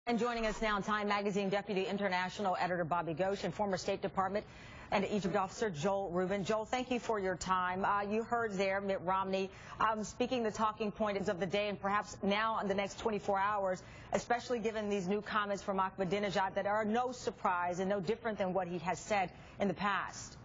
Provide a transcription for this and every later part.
And joining us now, Time Magazine Deputy International Editor Bobby Ghosh and former State Department and Egypt officer Joel Rubin. Joel, thank you for your time. You heard there Mitt Romney speaking the talking points of the day and perhaps now in the next 24 hours, especially given these new comments from Ahmadinejad that are no surprise and no different than what he has said in the past.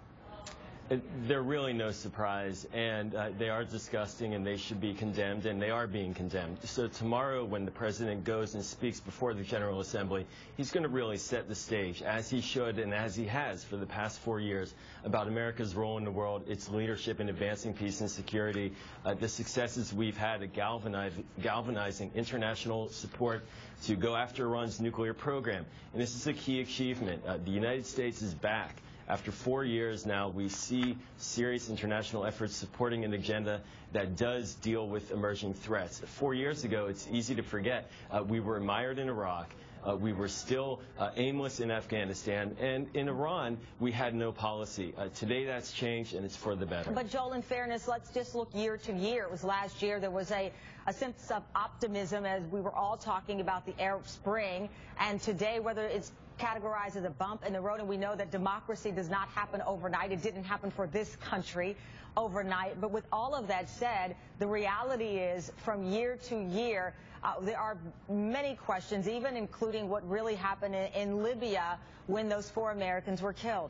They're really no surprise, and they are disgusting, and they should be condemned, and they are being condemned. So tomorrow, when the president goes and speaks before the General Assembly, he's going to really set the stage, as he should and as he has for the past 4 years, about America's role in the world, its leadership in advancing peace and security, the successes we've had at galvanizing international support to go after Iran's nuclear program. And this is a key achievement. The United States is back. After 4 years now, we see serious international efforts supporting an agenda that does deal with emerging threats. 4 years ago, it's easy to forget, we were mired in Iraq. We were still aimless in Afghanistan, and in Iran, we had no policy. Today, that's changed, and it's for the better. But, Joel, in fairness, let's just look year to year. It was last year there was a sense of optimism as we were all talking about the Arab Spring, and today, whether it's categorized as a bump in the road, and we know that democracy does not happen overnight. It didn't happen for this country overnight. But with all of that said, the reality is from year to year, there are many questions, even including what really happened in Libya when those 4 Americans were killed.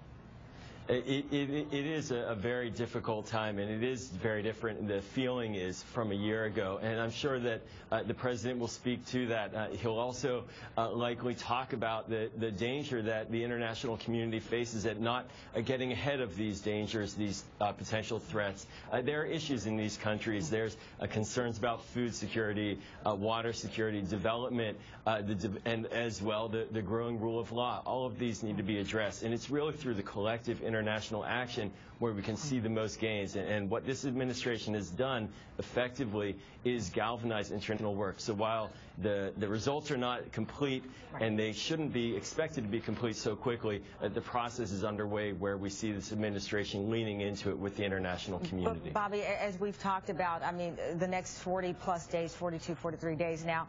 It is a very difficult time, and it is very different. The feeling is from a year ago, and I'm sure that the president will speak to that. He'll also likely talk about the danger that the international community faces at not getting ahead of these dangers, these potential threats. There are issues in these countries. There's concerns about food security, water security, development, and as well the growing rule of law. All of these need to be addressed, and it's really through the collective international action where we can see the most gains. And what this administration has done effectively is galvanize international work. So while the results are not complete, and they shouldn't be expected to be complete so quickly, the process is underway where we see this administration leaning into it with the international community. But Bobby, as we've talked about, I mean, the next 40-plus days, 42, 43 days now,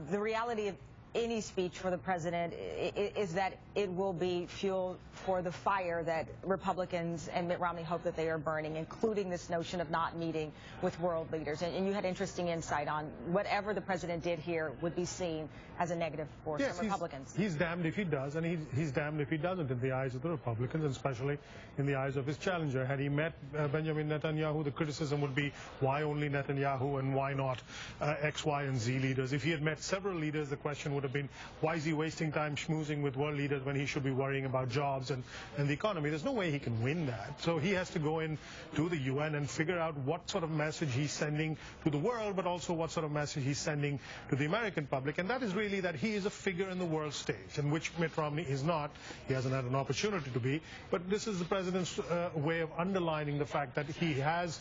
the reality of any speech for the president is that it will be fuel for the fire that Republicans and Mitt Romney hope that they are burning, including this notion of not meeting with world leaders. And you had interesting insight on whatever the president did here would be seen as a negative for some Republicans. He's damned if he does, and he's damned if he doesn't in the eyes of the Republicans, and especially in the eyes of his challenger. Had he met Benjamin Netanyahu, the criticism would be, why only Netanyahu and why not X, Y, and Z leaders? If he had met several leaders, the question would have been, why is he wasting time schmoozing with world leaders when he should be worrying about jobs and the economy? There's no way he can win that. So he has to go in to the UN and figure out what sort of message he's sending to the world, but also what sort of message he's sending to the American public. And that is really that he is a figure in the world stage, in which Mitt Romney is not. He hasn't had an opportunity to be. But this is the president's way of underlining the fact that he has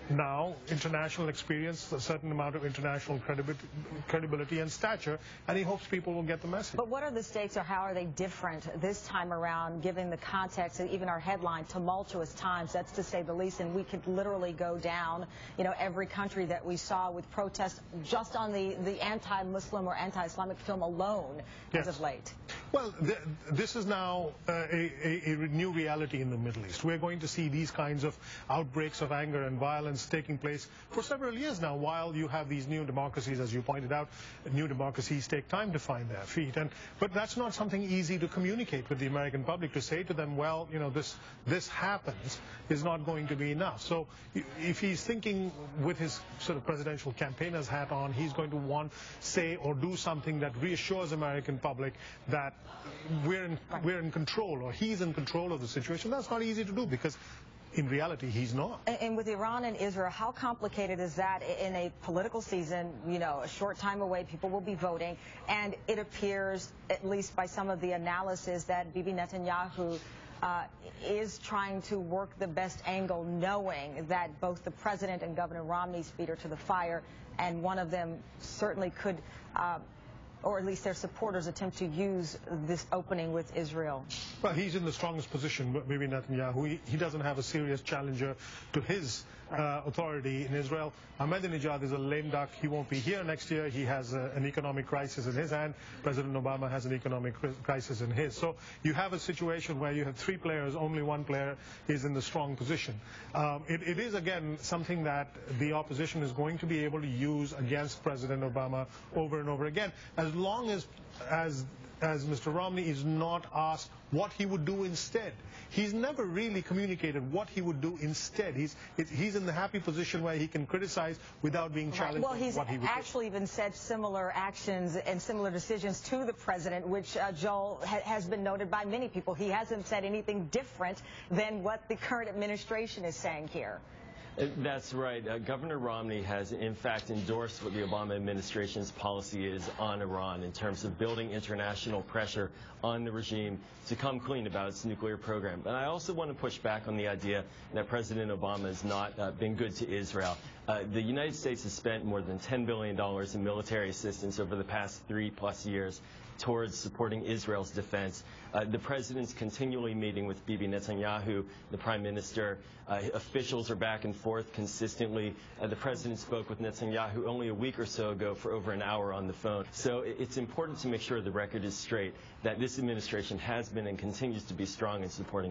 now international experience, a certain amount of international credibility and stature, and he hopes people will get the message. But what are the stakes, or how are they different this time around, given the context and even our headline, tumultuous times? That's to say the least, and we could literally go down, you know, every country that we saw with protests just on the anti-Muslim or anti-Islamic film alone as of late. Well, this is now a new reality in the Middle East. We're going to see these kinds of outbreaks of anger and violence taking place for several years now, while you have these new democracies, as you pointed out. New democracies take time to find their feet, but that's not something easy to communicate with the American public, to say to them, well, you know, this happens is not going to be enough. So if he's thinking with his sort of presidential campaigner's hat on, he's going to say or do something that reassures American public that we're in control, or he's in control of the situation. That's not easy to do, because in reality, he's not. And with Iran and Israel, how complicated is that in a political season? You know, a short time away, people will be voting, and it appears, at least by some of the analysis, that Bibi Netanyahu is trying to work the best angle, knowing that both the president and Governor Romney's feet are to the fire, and one of them certainly could or at least their supporters attempt to use this opening with Israel? Well, he's in the strongest position, Bibi Netanyahu. He doesn't have a serious challenger to his authority in Israel. Ahmadinejad is a lame duck. He won't be here next year. He has an economic crisis in his hand. President Obama has an economic crisis in his. So you have a situation where you have three players, only one player is in the strong position. It is, again, something that the opposition is going to be able to use against President Obama over and over again, as long as Mr. Romney is not asked what he would do instead. He's never really communicated what he would do instead. He's in the happy position where he can criticize without being challenged. Well, he's actually even said similar actions and similar decisions to the president, which, Joel, has been noted by many people. He hasn't said anything different than what the current administration is saying here. That's right. Governor Romney has, in fact, endorsed what the Obama administration's policy is on Iran in terms of building international pressure on the regime to come clean about its nuclear program. And I also want to push back on the idea that President Obama has not been good to Israel. The United States has spent more than $10 billion in military assistance over the past 3+ years towards supporting Israel's defense. The president's continually meeting with Bibi Netanyahu, the prime minister. Officials are back and forth consistently. The president spoke with Netanyahu only a week or so ago for over an hour on the phone. So it's important to make sure the record is straight that this administration has been and continues to be strong in supporting